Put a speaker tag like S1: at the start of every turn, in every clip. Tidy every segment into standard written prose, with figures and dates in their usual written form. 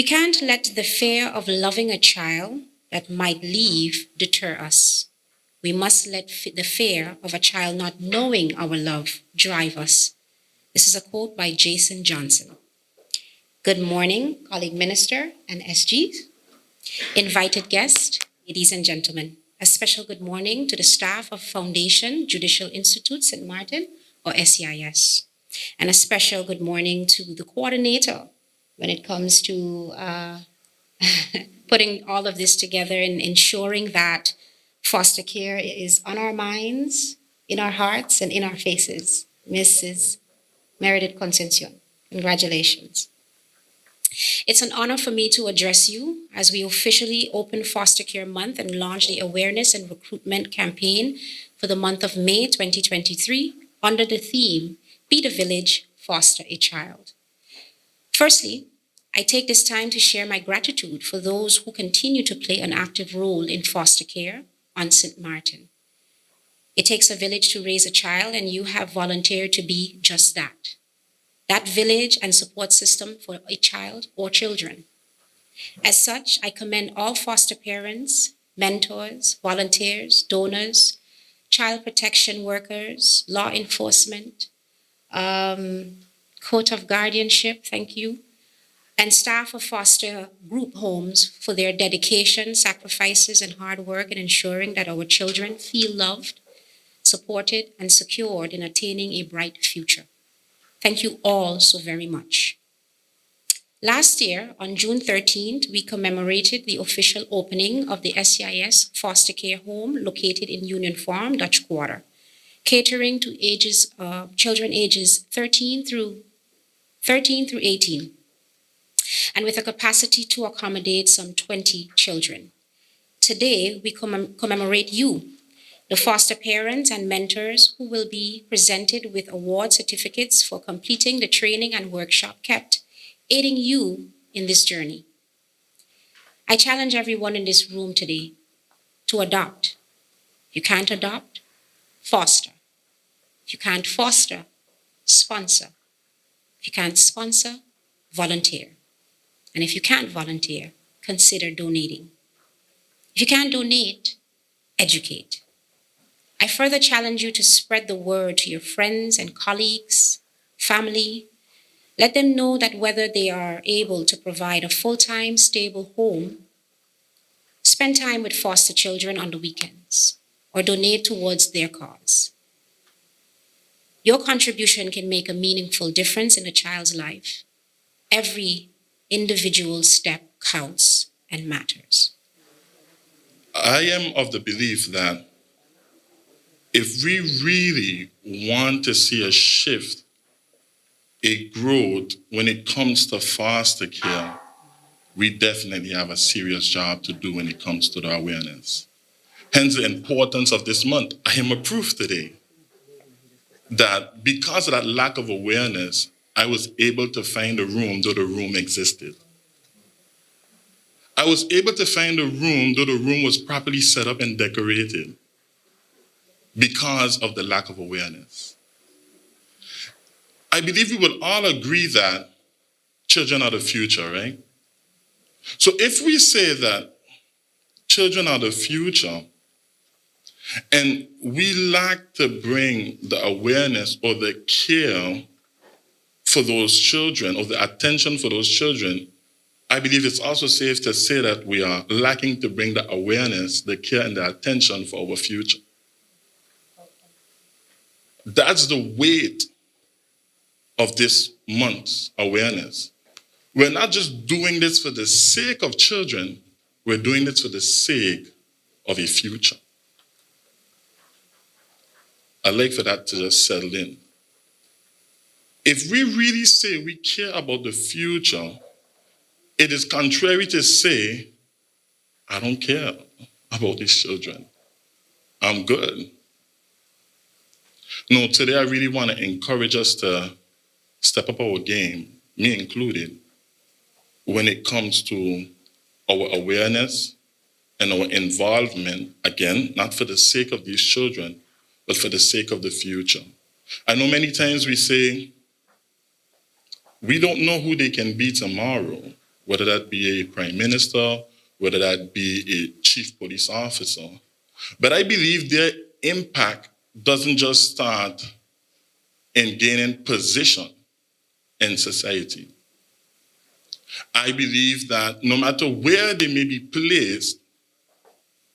S1: We can't let the fear of loving a child that might leave deter us. We must let the fear of a child not knowing our love drive us. This is a quote by Jason Johnson. Good morning, colleague minister and SGs, invited guests, ladies and gentlemen. A special good morning to the staff of Foundation Judicial Institute St. Martin, or SEIS. And a special good morning to the coordinator when it comes to putting all of this together and ensuring that foster care is on our minds, in our hearts, and in our faces. Mrs. Meredith Concepcion, congratulations. It's an honor for me to address you as we officially open Foster Care Month and launch the awareness and recruitment campaign for the month of May 2023 under the theme, Be the Village, Foster a Child. Firstly, I take this time to share my gratitude for those who continue to play an active role in foster care on St. Martin. It takes a village to raise a child, and you have volunteered to be just that. That village and support system for a child or children. As such, I commend all foster parents, mentors, volunteers, donors, child protection workers, law enforcement, court of guardianship, thank you, and staff of foster group homes for their dedication, sacrifices, and hard work in ensuring that our children feel loved, supported, and secured in attaining a bright future. Thank you all so very much. Last year, on June 13th, we commemorated the official opening of the SEIS foster care home located in Union Farm, Dutch Quarter, catering to children ages 13 through 18, and with a capacity to accommodate some 20 children. Today, we commemorate you, the foster parents and mentors who will be presented with award certificates for completing the training and workshop kept, aiding you in this journey. I challenge everyone in this room today to adopt. If you can't adopt, foster. If you can't foster, sponsor. If you can't sponsor, volunteer. And if you can't volunteer, consider donating. If you can't donate, educate. I further challenge you to spread the word to your friends and colleagues, family. Let them know that whether they are able to provide a full-time, stable home, spend time with foster children on the weekends, or donate towards their cause. Your contribution can make a meaningful difference in a child's life. Every individual step counts and matters.
S2: I am of the belief that if we really want to see a shift, a growth when it comes to foster care, we definitely have a serious job to do when it comes to the awareness. Hence the importance of this month. I am a proof today that because of that lack of awareness, I was able to find a room though the room existed. I was able to find a room though the room was properly set up and decorated because of the lack of awareness. I believe we will all agree that children are the future, right? So if we say that children are the future and we lack to bring the awareness or the care for those children or the attention for those children, I believe it's also safe to say that we are lacking to bring the awareness, the care, and the attention for our future. That's the weight of this month's awareness. We're not just doing this for the sake of children, we're doing this for the sake of a future. I'd like for that to just settle in. If we really say we care about the future, it is contrary to say, I don't care about these children. I'm good. No, today I really want to encourage us to step up our game, me included, when it comes to our awareness and our involvement, again, not for the sake of these children, but for the sake of the future. I know many times we say, we don't know who they can be tomorrow, whether that be a prime minister, whether that be a chief police officer. But I believe their impact doesn't just start in gaining position in society. I believe that no matter where they may be placed,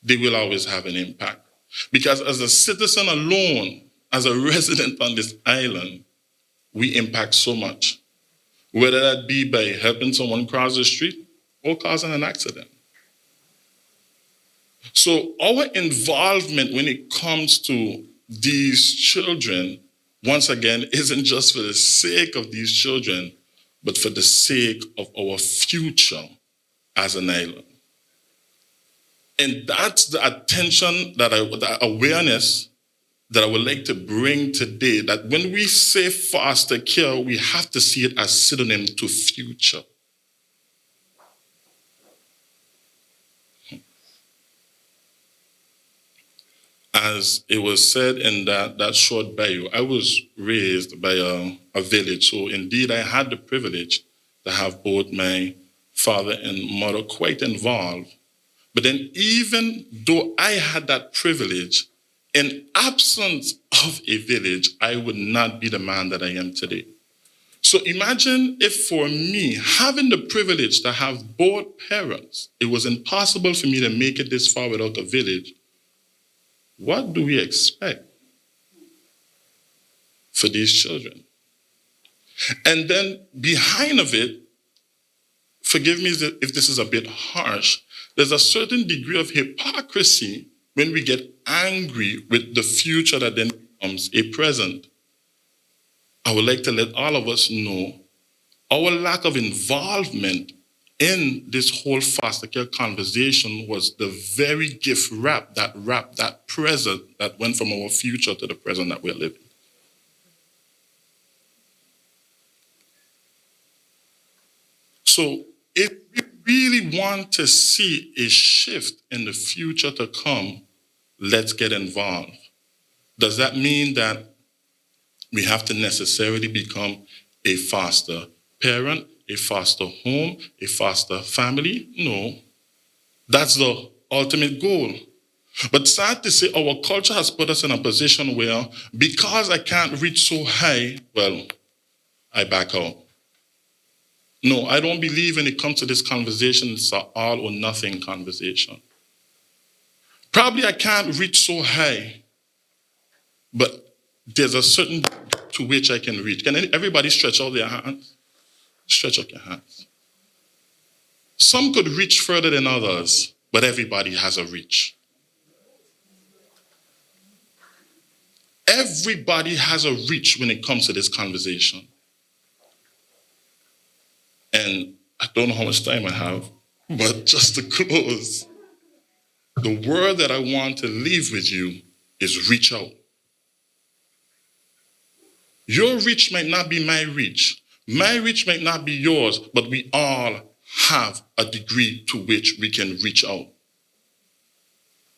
S2: they will always have an impact. Because as a citizen alone, as a resident on this island, we impact so much, whether that be by helping someone cross the street or causing an accident. So our involvement when it comes to these children, once again, isn't just for the sake of these children, but for the sake of our future as an island. And that's the attention the awareness that I would like to bring today, that when we say foster care, we have to see it as synonym to future. As it was said in that short bio, I was raised by a village. So indeed, I had the privilege to have both my father and mother quite involved. But then even though I had that privilege, in absence of a village, I would not be the man that I am today. So imagine if for me, having the privilege to have both parents, it was impossible for me to make it this far without a village. What do we expect for these children? And then behind of it, forgive me if this is a bit harsh, there's a certain degree of hypocrisy when we get angry with the future that then becomes a present. I would like to let all of us know our lack of involvement in this whole foster care conversation was the very gift wrapped that present that went from our future to the present that we're living. So if we really want to see a shift in the future to come, let's get involved. Does that mean that we have to necessarily become a foster parent, a foster home, a foster family? No. That's the ultimate goal. But sad to say, our culture has put us in a position where because I can't reach so high, well, I back out. No, I don't believe when it comes to this conversation, it's an all or nothing conversation. Probably I can't reach so high, but there's a certain to which I can reach. Can everybody stretch out their hands? Stretch out your hands. Some could reach further than others, but everybody has a reach. Everybody has a reach when it comes to this conversation. And I don't know how much time I have, but just to close, the word that I want to leave with you is reach out. Your reach might not be my reach. My reach might not be yours, but we all have a degree to which we can reach out.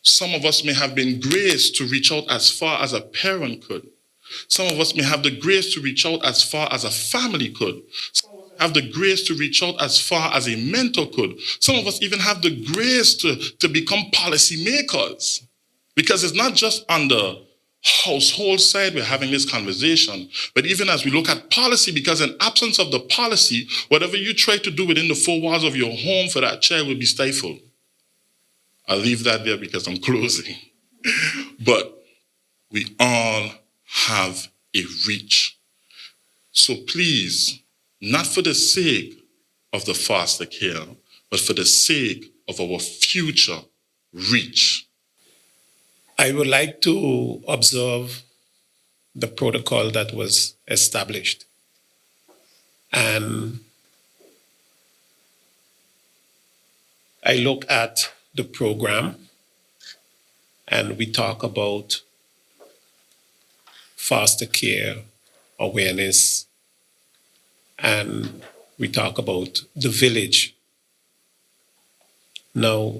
S2: Some of us may have been graced to reach out as far as a parent could. Some of us may have the grace to reach out as far as a family could. Some of us have the grace to reach out as far as a mentor could. Some of us even have the grace to become policy makers. Because it's not just on the household side we're having this conversation, but even as we look at policy, because in absence of the policy, whatever you try to do within the four walls of your home for that child will be stifled. I'll leave that there because I'm closing. But we all have a reach. So please, not for the sake of the foster care, but for the sake of our future, reach.
S3: I would like to observe the protocol that was established. And I look at the program and we talk about foster care awareness, and we talk about the village. Now,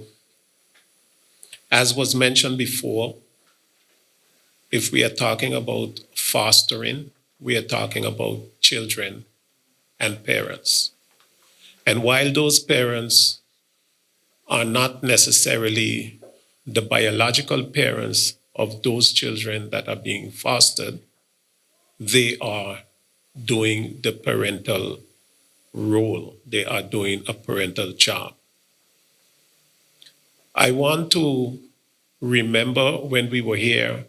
S3: as was mentioned before, if we are talking about fostering, we are talking about children and parents. And while those parents are not necessarily the biological parents of those children that are being fostered, they are doing the parental role. They are doing a parental job. I want to remember when we were here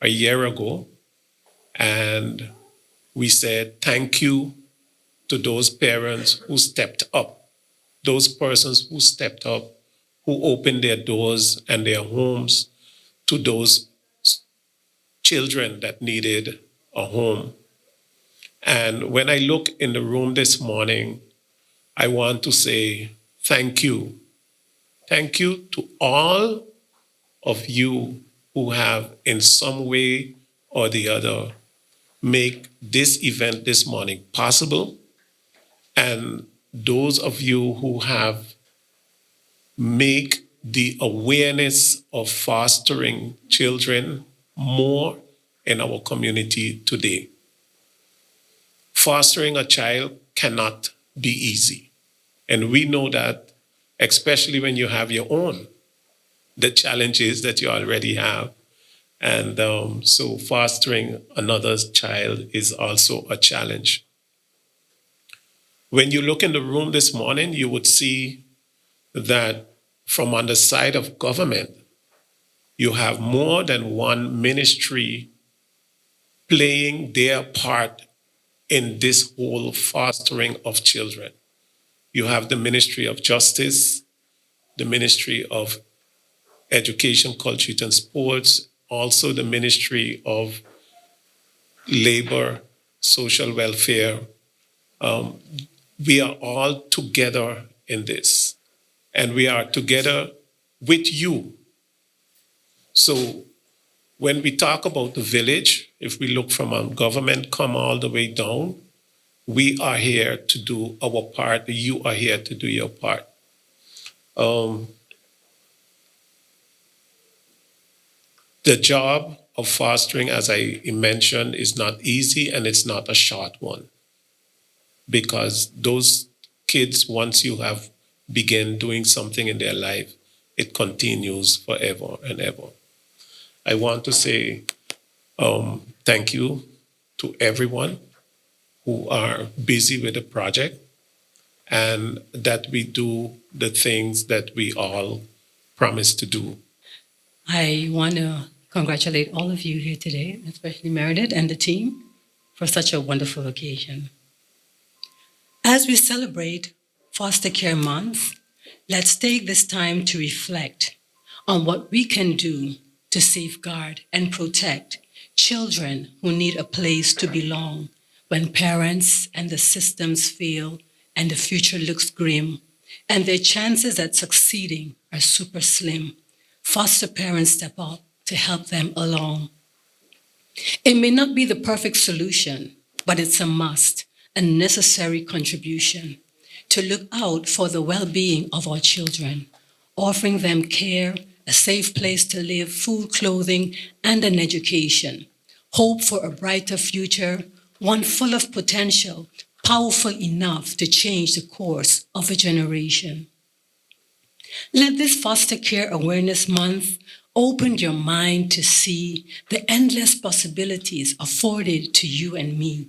S3: a year ago and we said thank you to those parents who stepped up, those persons who stepped up, who opened their doors and their homes to those children that needed a home. And when I look in the room this morning, I want to say thank you. Thank you to all of you who have, in some way or the other, make this event this morning possible, and those of you who have make the awareness of fostering children more in our community today. Fostering a child cannot be easy. And we know that, especially when you have your own, the challenges that you already have. And so fostering another's child is also a challenge. When you look in the room this morning, you would see that from on the side of government, you have more than one ministry playing their part in this whole fostering of children. You have the Ministry of Justice, the Ministry of Education, Culture, and Sports, also the Ministry of Labor, Social Welfare. We are all together in this, and we are together with you. So when we talk about the village, if we look from our government, come all the way down, we are here to do our part. You are here to do your part. The job of fostering, as I mentioned, is not easy and it's not a short one. Because those kids, once you have begun doing something in their life, it continues forever and ever. I want to say thank you to everyone who are busy with the project and that we do the things that we all promise to do.
S4: I want to congratulate all of you here today, especially Meredith and the team, for such a wonderful occasion. As we celebrate Foster Care Month, let's take this time to reflect on what we can do to safeguard and protect children who need a place to belong when parents and the systems fail and the future looks grim and their chances at succeeding are super slim. Foster parents step up to help them along. It may not be the perfect solution, but it's a must, a necessary contribution to look out for the well-being of our children, offering them care, a safe place to live, food, clothing, and an education, hope for a brighter future, one full of potential, powerful enough to change the course of a generation. Let this Foster Care Awareness Month open your mind to see the endless possibilities afforded to you and me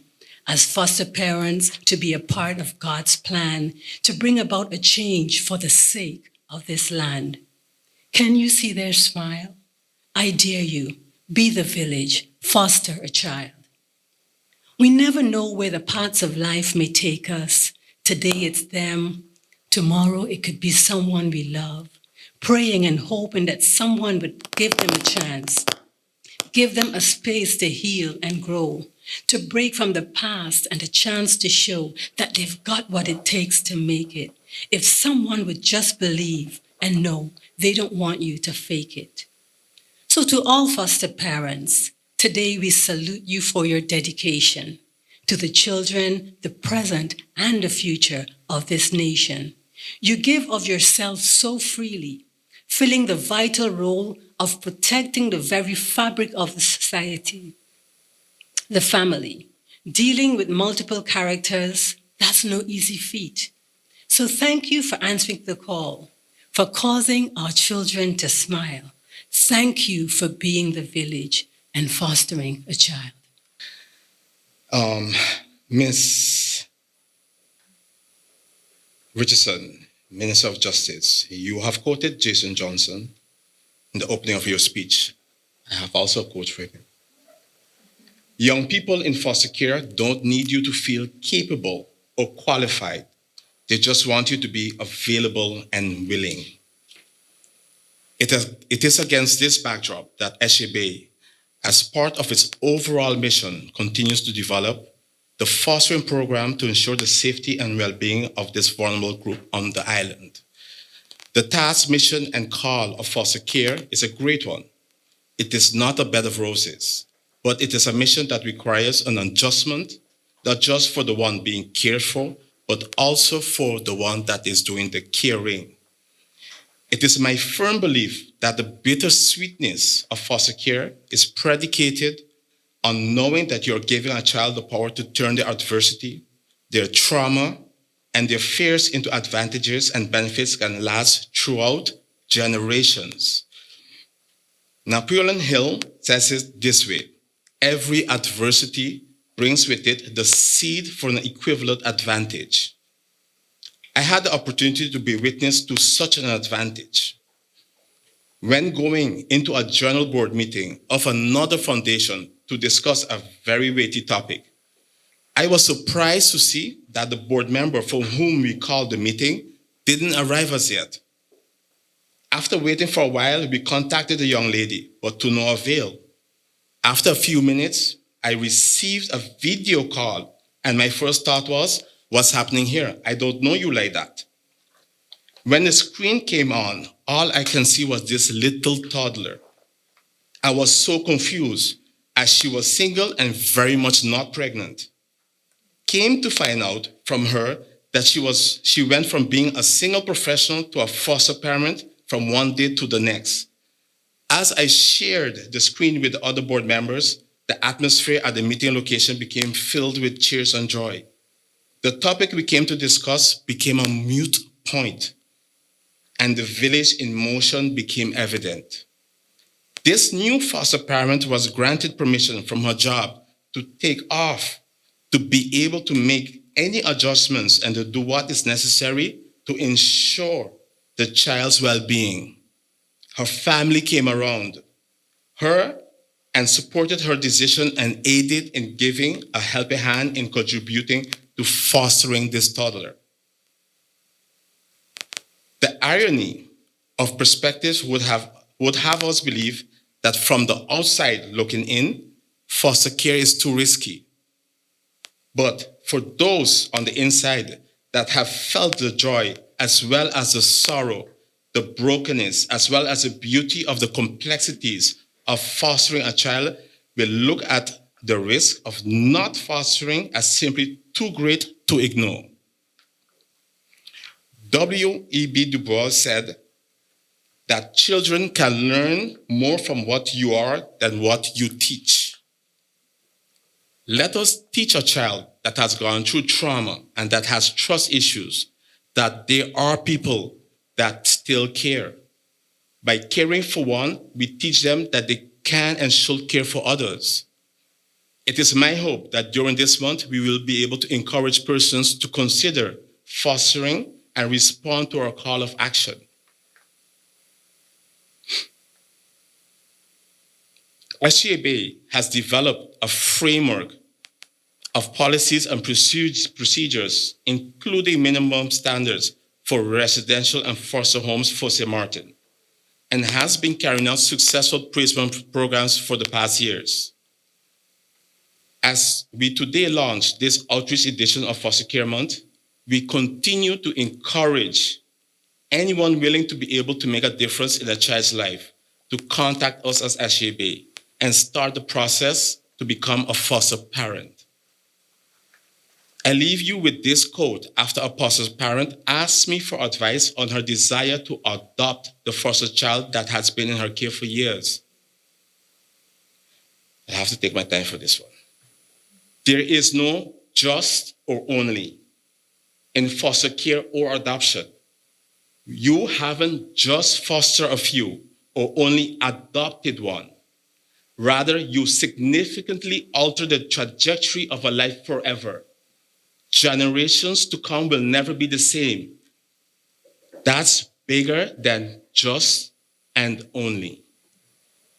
S4: as foster parents to be a part of God's plan to bring about a change for the sake of this land. Can you see their smile? I dare you, be the village, foster a child. We never know where the paths of life may take us. Today it's them. Tomorrow it could be someone we love, praying and hoping that someone would give them a chance, give them a space to heal and grow, to break from the past and a chance to show that they've got what it takes to make it. If someone would just believe and know they don't want you to fake it. So to all foster parents, today we salute you for your dedication to the children, the present, and the future of this nation. You give of yourself so freely, filling the vital role of protecting the very fabric of the society, the family. Dealing with multiple characters, that's no easy feat. So thank you for answering the call, for causing our children to smile. Thank you for being the village and fostering a child.
S5: Miss Richardson, Minister of Justice, you have quoted Jason Johnson in the opening of your speech. I have also a quote for him. Young people in foster care don't need you to feel capable or qualified. They just want you to be available and willing. It is against this backdrop that SHB, as part of its overall mission, continues to develop the fostering program to ensure the safety and well-being of this vulnerable group on the island. The task, mission, and call of foster care is a great one. It is not a bed of roses, but it is a mission that requires an adjustment, not just for the one being cared for, but also for the one that is doing the caring. It is my firm belief that the bittersweetness of foster care is predicated on knowing that you're giving a child the power to turn their adversity, their trauma, and their fears into advantages and benefits that can last throughout generations. Napoleon Hill says it this way: every adversity brings with it the seed for an equivalent advantage. I had the opportunity to be witness to such an advantage. When going into a general board meeting of another foundation to discuss a very weighty topic, I was surprised to see that the board member for whom we called the meeting didn't arrive as yet. After waiting for a while, we contacted the young lady, but to no avail. After a few minutes, I received a video call, and my first thought was, what's happening here? I don't know you like that. When the screen came on, all I can see was this little toddler. I was so confused, as she was single and very much not pregnant. Came to find out from her that she went from being a single professional to a foster parent from one day to the next. As I shared the screen with the other board members, the atmosphere at the meeting location became filled with cheers and joy. The topic we came to discuss became a moot point, and the village in motion became evident. This new foster parent was granted permission from her job to take off, to be able to make any adjustments and to do what is necessary to ensure the child's well-being. Her family came around her and supported her decision and aided in giving a helping hand in contributing to fostering this toddler. The irony of perspectives would have us believe that from the outside looking in, foster care is too risky. But for those on the inside that have felt the joy as well as the sorrow, the brokenness, as well as the beauty of the complexities of fostering a child, will look at the risk of not fostering as simply too great to ignore. W.E.B. Du Bois said that children can learn more from what you are than what you teach. Let us teach a child that has gone through trauma and that has trust issues that there are people that still care. By caring for one, we teach them that they can and should care for others. It is my hope that during this month, we will be able to encourage persons to consider fostering and respond to our call of action. SGAB has developed a framework of policies and procedures, including minimum standards for residential and foster homes for St. Martin, and has been carrying out successful placement programs for the past years. As we today launch this outreach edition of Foster Care Month, we continue to encourage anyone willing to be able to make a difference in a child's life to contact us as SGAB and start the process to become a foster parent. I leave you with this quote after a foster parent asked me for advice on her desire to adopt the foster child that has been in her care for years. I have to take my time for this one. There is no just or only. in foster care or adoption, you haven't just fostered a few or only adopted one. Rather, you significantly alter the trajectory of a life forever. Generations to come will never be the same. That's bigger than just and only.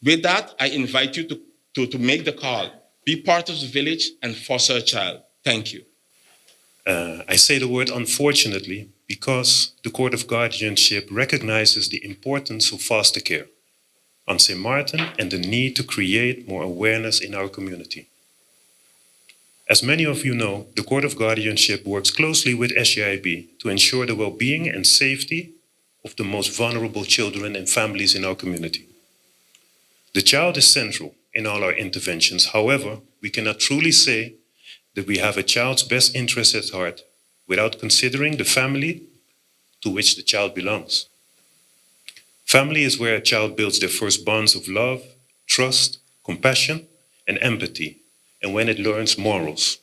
S5: With that, I invite you to make the call. Be part of the village and foster a child. Thank you.
S6: I say the word unfortunately because the Court of Guardianship recognizes the importance of foster care on St. Martin and the need to create more awareness in our community. As many of you know, the Court of Guardianship works closely with SGIB to ensure the well-being and safety of the most vulnerable children and families in our community. The child is central in all our interventions. However, we cannot truly say that we have a child's best interest at heart without considering the family to which the child belongs. Family is where a child builds their first bonds of love, trust, compassion, and empathy, and when it learns morals.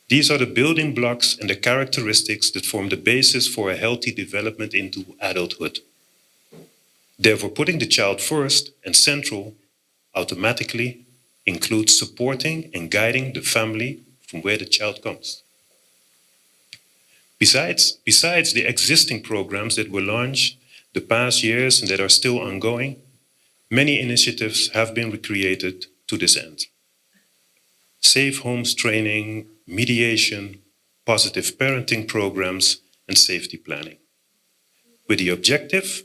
S6: These are the building blocks and the characteristics that form the basis for a healthy development into adulthood. Therefore, putting the child first and central automatically includes supporting and guiding the family from where the child comes. Besides the existing programs that were launched the past years and that are still ongoing, many initiatives have been created to this end. Safe homes training, mediation, positive parenting programs, and safety planning, with the objective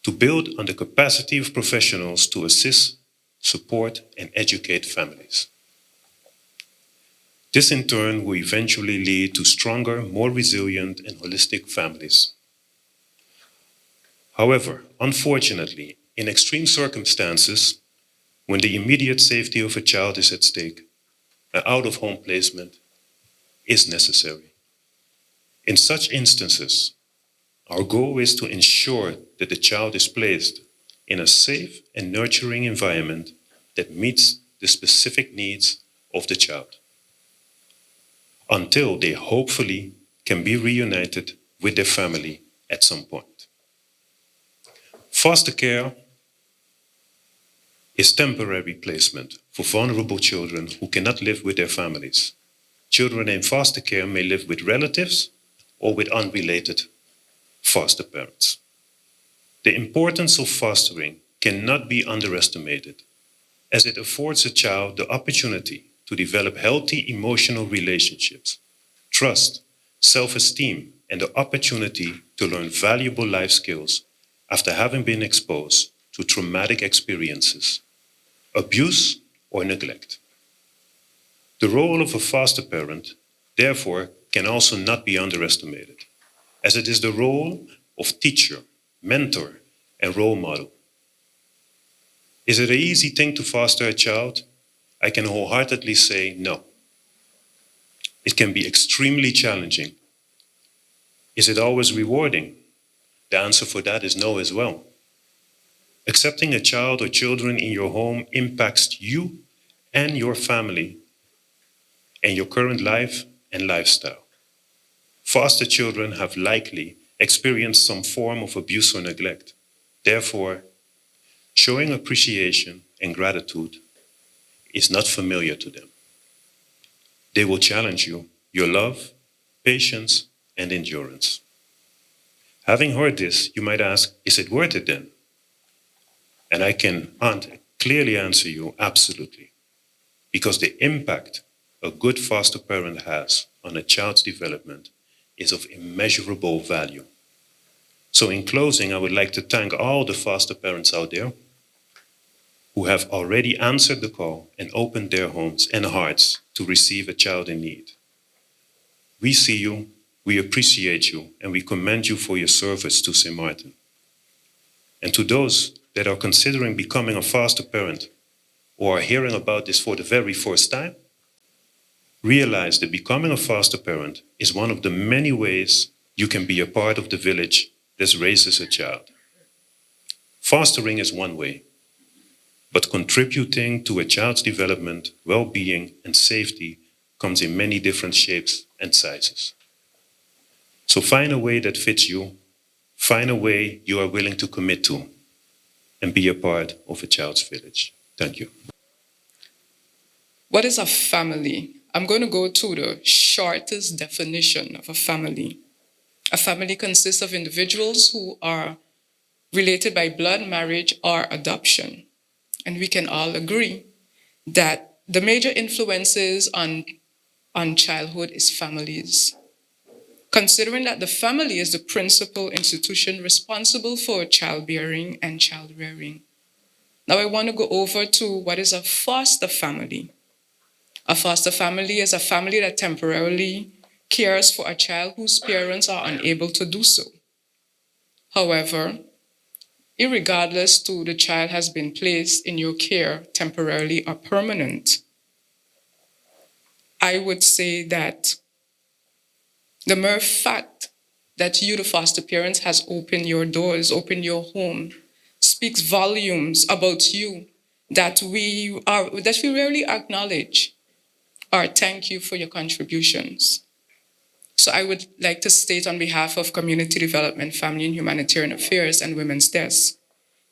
S6: to build on the capacity of professionals to assist, support, and educate families. This in turn will eventually lead to stronger, more resilient, and holistic families. However, unfortunately, in extreme circumstances, when the immediate safety of a child is at stake, an out-of-home placement is necessary. In such instances, our goal is to ensure that the child is placed in a safe and nurturing environment that meets the specific needs of the child, until they hopefully can be reunited with their family at some point. Foster care is temporary placement for vulnerable children who cannot live with their families. Children in foster care may live with relatives or with unrelated foster parents. The importance of fostering cannot be underestimated, as it affords a child the opportunity to develop healthy emotional relationships, trust, self-esteem, and the opportunity to learn valuable life skills after having been exposed to traumatic experiences, abuse, or neglect. The role of a foster parent, therefore, can also not be underestimated, as it is the role of teacher, mentor, and role model. Is it an easy thing to foster a child? I can wholeheartedly say no. It can be extremely challenging. Is it always rewarding? The answer for that is no as well. Accepting a child or children in your home impacts you and your family and your current life and lifestyle. Foster children have likely experienced some form of abuse or neglect. Therefore, showing appreciation and gratitude is not familiar to them. They will challenge you, your love, patience, and endurance. Having heard this, you might ask, is it worth it then? And I can clearly answer you, absolutely. Because the impact a good foster parent has on a child's development is of immeasurable value. So in closing, I would like to thank all the foster parents out there who have already answered the call and opened their homes and hearts to receive a child in need. We see you, we appreciate you, and we commend you for your service to St. Martin. And to those that are considering becoming a foster parent or are hearing about this for the very first time, realize that becoming a foster parent is one of the many ways you can be a part of the village that raises a child. Fostering is one way, but contributing to a child's development, well-being, and safety comes in many different shapes and sizes. So find a way that fits you, find a way you are willing to commit to, and be a part of a child's village. Thank you.
S7: What is a family? I'm going to go to the shortest definition of a family. A family consists of individuals who are related by blood, marriage, or adoption. And we can all agree that the major influences on childhood is families. Considering that the family is the principal institution responsible for childbearing and child rearing. Now I want to go over to what is a foster family. A foster family is a family that temporarily cares for a child whose parents are unable to do so. However, irregardless to the child has been placed in your care temporarily or permanent, I would say that the mere fact that you, the foster parents, has opened your doors, opened your home, speaks volumes about you that we rarely acknowledge, or thank you for your contributions. So I would like to state on behalf of Community Development, Family and Humanitarian Affairs and Women's Desk,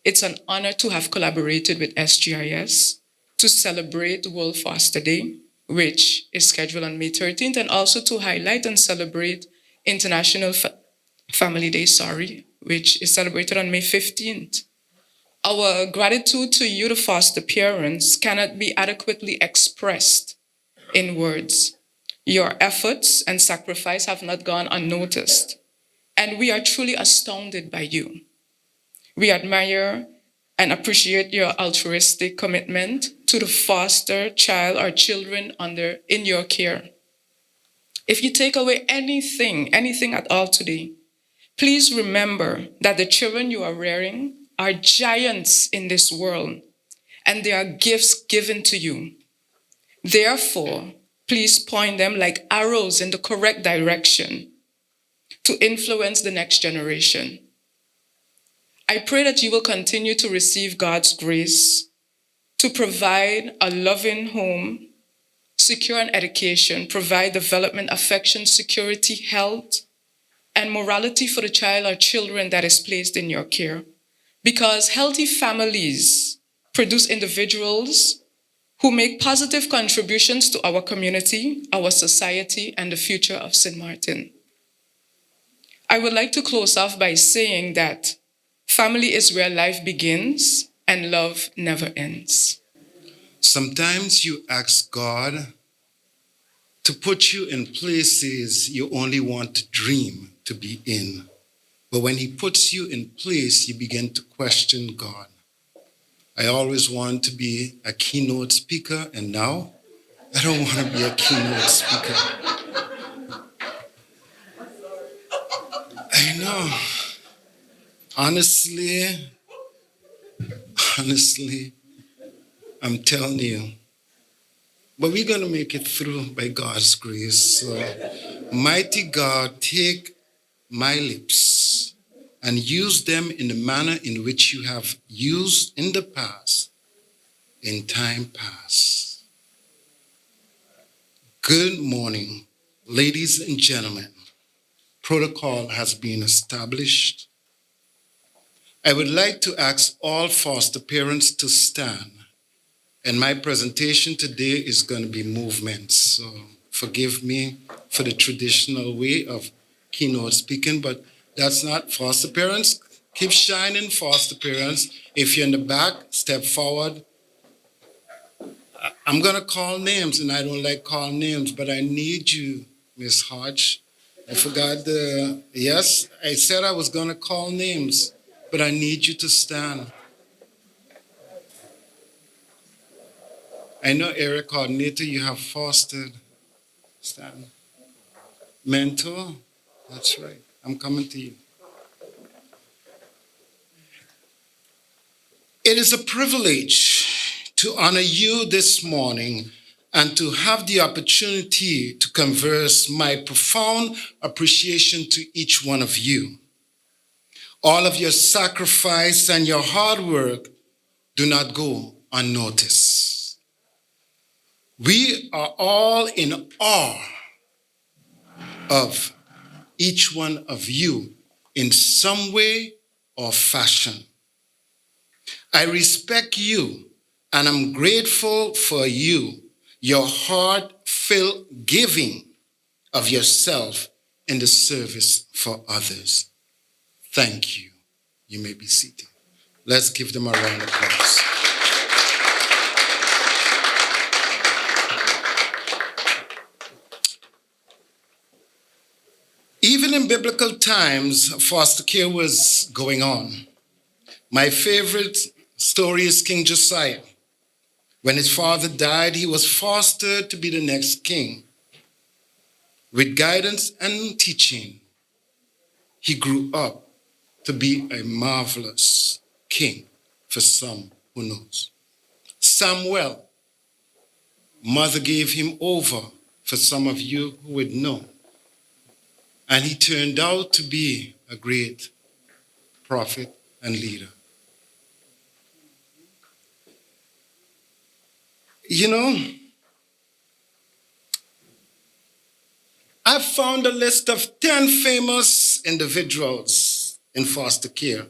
S7: it's an honor to have collaborated with SGIS to celebrate World Foster Day, which is scheduled on May 13th, and also to highlight and celebrate International Family Day, which is celebrated on May 15th. Our gratitude to you, the foster parents, cannot be adequately expressed in words. Your efforts and sacrifice have not gone unnoticed, and we are truly astounded by you. We admire and appreciate your altruistic commitment to the foster child or children in your care. If you take away anything at all today, please remember that the children you are rearing are giants in this world, and they are gifts given to you. Therefore, please point them like arrows in the correct direction to influence the next generation. I pray that you will continue to receive God's grace to provide a loving home, secure an education, provide development, affection, security, health, and morality for the child or children that is placed in your care. Because healthy families produce individuals who make positive contributions to our community, our society, and the future of St. Martin. I would like to close off by saying that family is where life begins and love never ends.
S8: Sometimes you ask God to put you in places you only want to dream to be in. But when he puts you in place, you begin to question God. I always wanted to be a keynote speaker, and now I don't want to be a keynote speaker. I know. Honestly, I'm telling you. But we're going to make it through by God's grace. So, mighty God, take my lips and use them in the manner in which you have used in the past, in time past. Good morning, ladies and gentlemen. Protocol has been established. I would like to ask all foster parents to stand. And my presentation today is going to be movements. So forgive me for the traditional way of keynote speaking, but that's not foster parents. Keep shining, foster parents. If you're in the back, step forward. I'm going to call names, and I don't like calling names, but I need you, Miss Hodge. I forgot yes, I said I was going to call names, but I need you to stand. I know, area coordinator, you have fostered. Stand. Mentor, that's right. I'm coming to you. It is a privilege to honor you this morning and to have the opportunity to converse my profound appreciation to each one of you. All of your sacrifice and your hard work do not go unnoticed. We are all in awe of each one of you in some way or fashion. I respect you and I'm grateful for you, your heart-filled giving of yourself in the service for others. Thank you. You may be seated. Let's give them a round of applause. Even in biblical times, foster care was going on. My favorite story is King Josiah. When his father died, he was fostered to be the next king. With guidance and teaching, he grew up to be a marvelous king for some who knows. Samuel, mother gave him over for some of you who would know. And he turned out to be a great prophet and leader. You know, I've found a list of 10 famous individuals in foster care.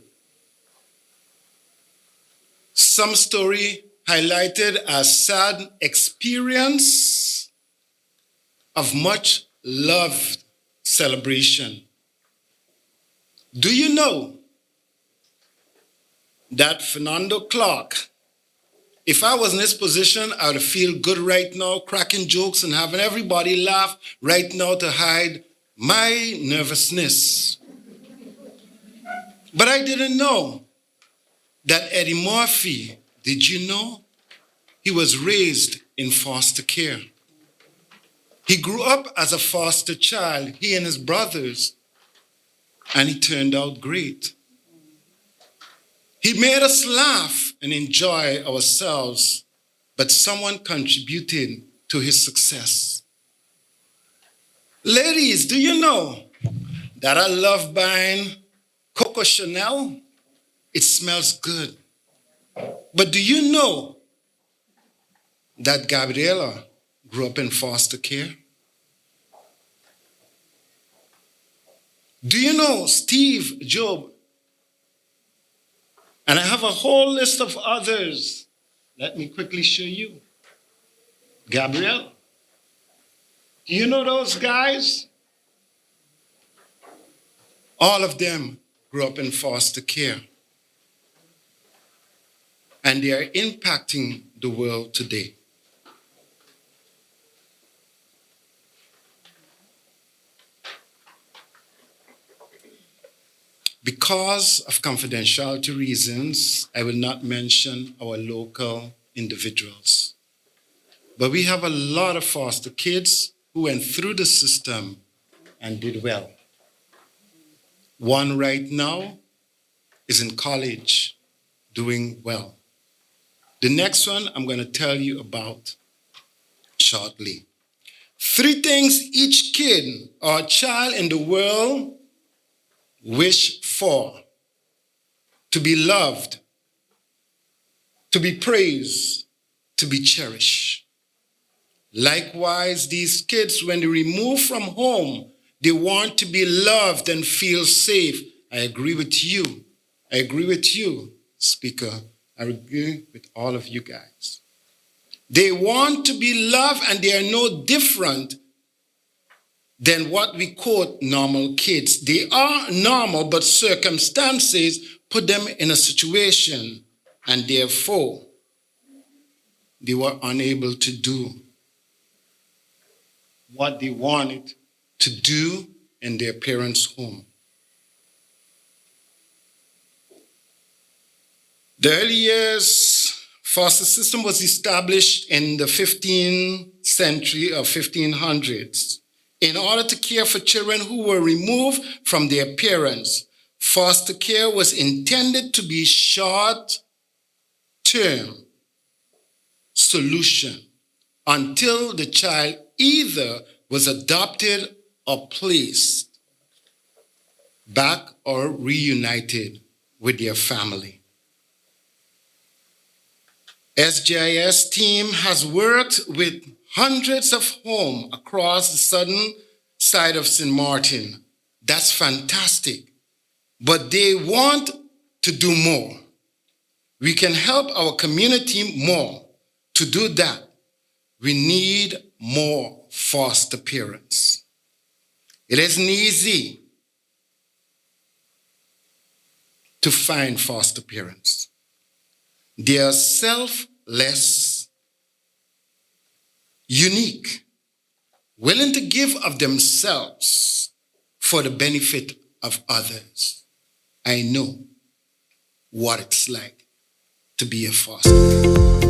S8: Some story highlighted as sad experience of much loved celebration. Do you know that Fernando Clark, if I was in his position, I would feel good right now, cracking jokes and having everybody laugh right now to hide my nervousness. But I didn't know that Eddie Murphy, did you know? He was raised in foster care. He grew up as a foster child, he and his brothers, and he turned out great. He made us laugh and enjoy ourselves, but someone contributed to his success. Ladies, do you know that I love buying Coco Chanel? It smells good. But do you know that Gabriela grew up in foster care? Do you know Steve Job? And I have a whole list of others. Let me quickly show you. Gabrielle. Do you know those guys? All of them grew up in foster care. And they are impacting the world today. Because of confidentiality reasons, I will not mention our local individuals. But we have a lot of foster kids who went through the system and did well. One right now is in college doing well. The next one I'm going to tell you about shortly. 3 things each kid or child in the world wish for: to be loved, to be praised, to be cherished. Likewise, these kids, when they remove from home, they want to be loved and feel safe. I agree with you. I agree with you, Speaker. I agree with all of you guys. They want to be loved and they are no different than what we quote normal kids. They are normal, but circumstances put them in a situation, and therefore they were unable to do what they wanted to do in their parents' home. The early years foster system was established in the 15th century or 1500s. In order to care for children who were removed from their parents, foster care was intended to be short-term solution until the child either was adopted or placed back or reunited with their family. SGIS team has worked with hundreds of homes across the southern side of St. Martin, That's fantastic. But they want to do more. We can help our community more. To do that, we need more foster parents. It isn't easy to find foster parents. They are selfless, unique, willing to give of themselves for the benefit of others. I know what it's like to be a foster parent.